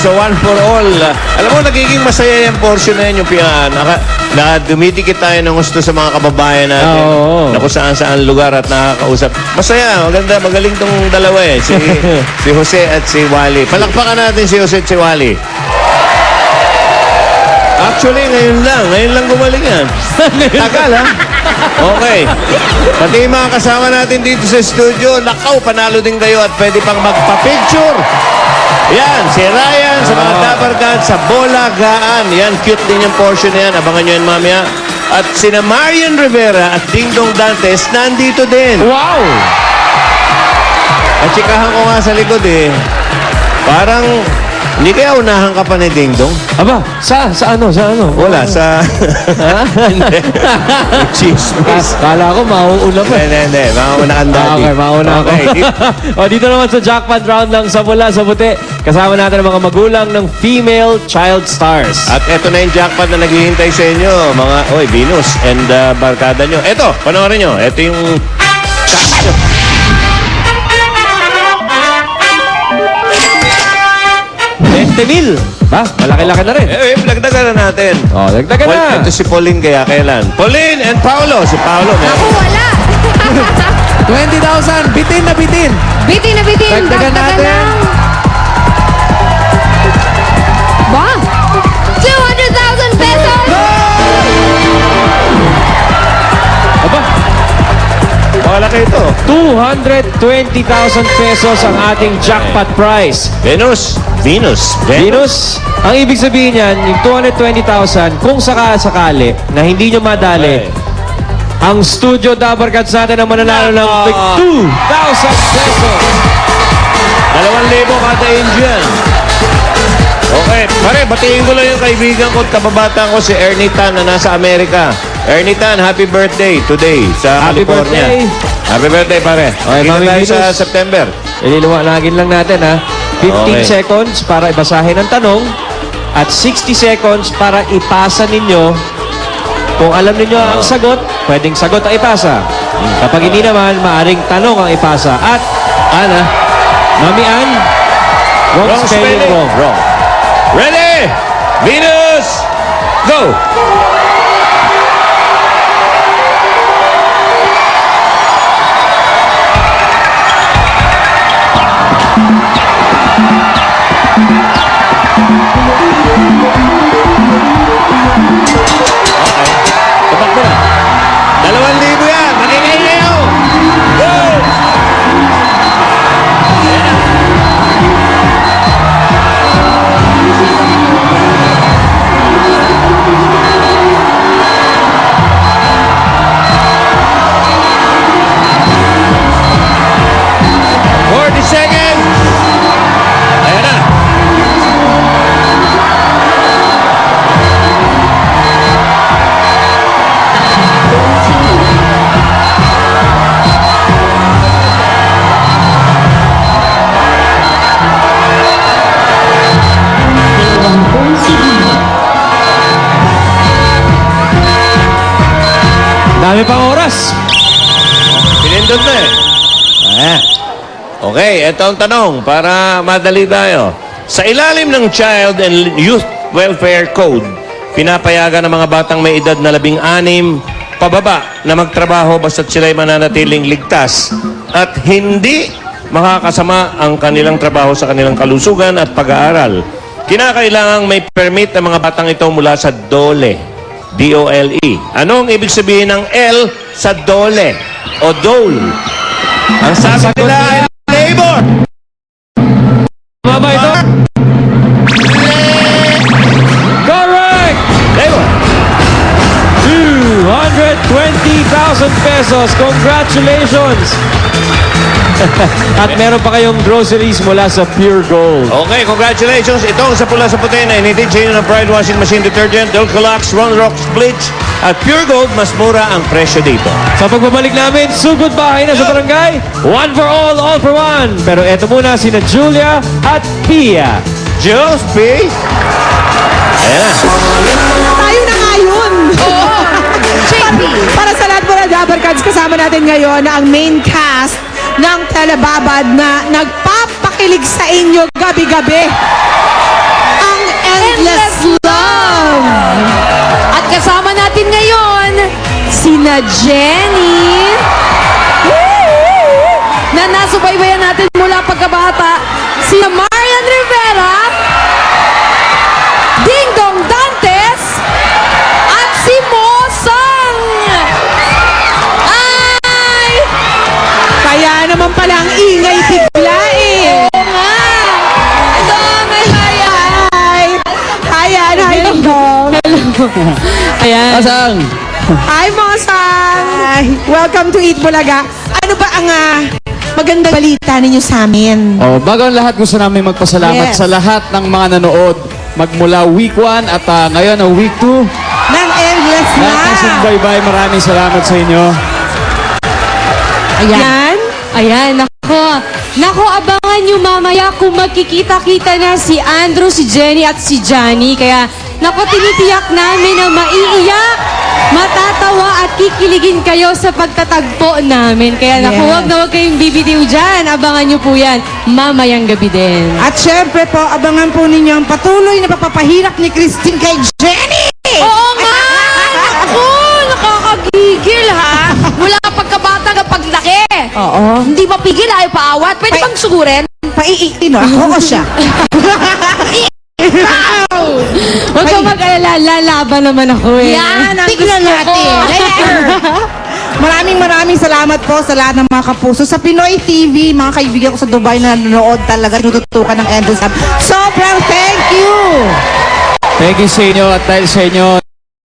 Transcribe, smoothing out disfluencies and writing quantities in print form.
So, one for all. Alam mo, nagiging masaya yung portion na yun, yung na dumidikit tayo ng gusto sa mga kababayan natin. Na kung saan-saan lugar at nakakausap. Masaya, maganda, magaling tong dalawa eh. Si Jose at si Wally. Palakpakan natin si Jose at si Wally. Actually, ngayon lang gumaling yan. Tagal, ha? Okay. Pati yung mga kasama natin dito sa studio, nakaw, panalo din kayo at pwede pang magpa-picture. Yan, si Ryan sa mga Dabarkad sa Bolagaan. Yan, cute din yung portion na yan. Abangan nyo yan mamaya. At sina Marian Rivera at Ding Dong Dantes nandito din. Wow! At chikahan ko nga sa likod eh. Parang, hindi kaya unahan ka pa ni Ding Dong? Aba, sa ano? Wala, sa... Hindi. Chismis. Kala ko mauuna pa. Hindi. Mauna ka daddy. Okay, mauna ako. Okay. O, dito naman sa jackpot round lang sa mula sa puti. Kasama natin ang mga magulang ng female child stars. At eto na yung jackpot na naghihintay sa inyo, mga, Venus and barkada nyo. Eto, panoorin nyo. Eto yung cash nyo. $20,000. Ba? Malaki-laki na rin. Dagdagan na natin. Dagdagan na. Ito si Pauline kaya kailan? Pauline and Paolo. Si Paolo. Ako wala. 20,000. Bitin na bitin. Bitin na bitin. Dagdagan natin. lang. Ba? 200,000 pesos. Aba, Malaki ito. 220,000 pesos ang ating jackpot prize. Venus. Venus, ang ibig sabihin niyan, yung 220,000, kung sakali na hindi nyo madali, ang Studio Dabarkad sa atin ang mananalo ng 2,000 pesos. 2,000 kada Indian. Okay, pare, batiin ko lang yung kaibigan ko at kababata ko si Ernie Tan na nasa Amerika. Ernie Tan, happy birthday today sa Happy California. birthday. Happy birthday, pare. Okay, Kita Mami tayo Venus. sa September. Iliwanagin lang natin, ha? 15 Okay. seconds para ibasahin ang tanong at 60 seconds para ipasa ninyo. Kung alam ninyo ang sagot, pwedeng sagot ang ipasa. Kapag hindi naman, maaring tanong ang ipasa. At, Ana, Mami Ann, wrong spelling wrong. Ready? Venus, go! Tumakbo na. 2,000 yan. Makingay kayo. Go! Dami pang oras. Pinindot na eh. Okay, ito ang tanong para madali tayo. Sa ilalim ng Child and Youth Welfare Code, pinapayagan ng mga batang may edad na 16 pababa na magtrabaho basta't sila'y mananatiling ligtas at hindi makakasama ang kanilang trabaho sa kanilang kalusugan at pag-aaral. Kinakailangang may permit ang mga batang ito mula sa DOLE. D-O-L-E. Ano ang ibig sabihin ng L sa DOLE o DOLE? Ang sabi nila ay labor. Tama ba ito? Correct! Labor. 220,000 pesos. Congratulations! At meron pa kayong groceries mula sa Pure Gold. Okay, congratulations. Ito ang sa pula sa puti na initid sa inyo ng Pride Washing Machine Detergent, Dulcolax, Ron Rocks Bleach, at Pure Gold. Mas mura ang presyo dito. Sa pagbabalik namin, sugod bahay na sa barangay. One for all for one. Pero eto muna sina Julia at Pia. Jules P. Ayan na. Tayo na nga yun. Para sa lahat mo na Dabarkads, kasama natin ngayon ang main cast ng Telebabad na nagpapakilig sa inyo gabi-gabi. Endless Love. At kasama natin ngayon, sina Jenny, na nasubaybayan natin mula pagkabata, sina Marian Rivera, Ding Dong Dantes, at si Mosang. Ay! Kaya naman pala ang ingay bigla eh. Oo nga! Ito, may bayan! Hi! Hi, Ding Dong. Ayan. Asang? Hi, Mosang! Welcome to Eat Bulaga. Ano ba ang magandang balita ninyo sa amin? Oh, bago ang lahat, gusto namin magpasalamat Yes. sa lahat ng mga nanood magmula week 1 at ngayon ang week 2. Ng Endless Lahat ng Love. subaybay, maraming salamat sa inyo. Ayan. Ayan, nako. Nako, abangan nyo mamaya kung magkikita-kita na si Andrew, si Jenny at si Johnny. Kaya, nako, tinitiyak namin na maiiyak, matatawa at kikiligin kayo sa pagtatagpo namin. Kaya, nako, Yes. wag na wag kayong bibitiw dyan. Abangan nyo po yan mamayang gabi din. At syempre po, abangan po ninyo ang patuloy na pagpapahirap ni Christine kay Jenny! Oo nga! Ako, nakakagigil ha. Mula pagkabata hanggang paglaki. Oo. Hindi mapigil, ayaw paawat. Pwede bang sugurin? Paiitin mo. Ako o siya. Huwag ka mag-alala, lalaban naman ako eh. Yan ang Tignan gusto ako. natin. Maraming salamat po sa lahat ng mga kapuso. Sa Pinoy TV, mga kaibigan ko sa Dubai na nanonood talaga, tinututukan ng Endless Love. Sobrang thank you! Thank you sa inyo at dahil sa inyo,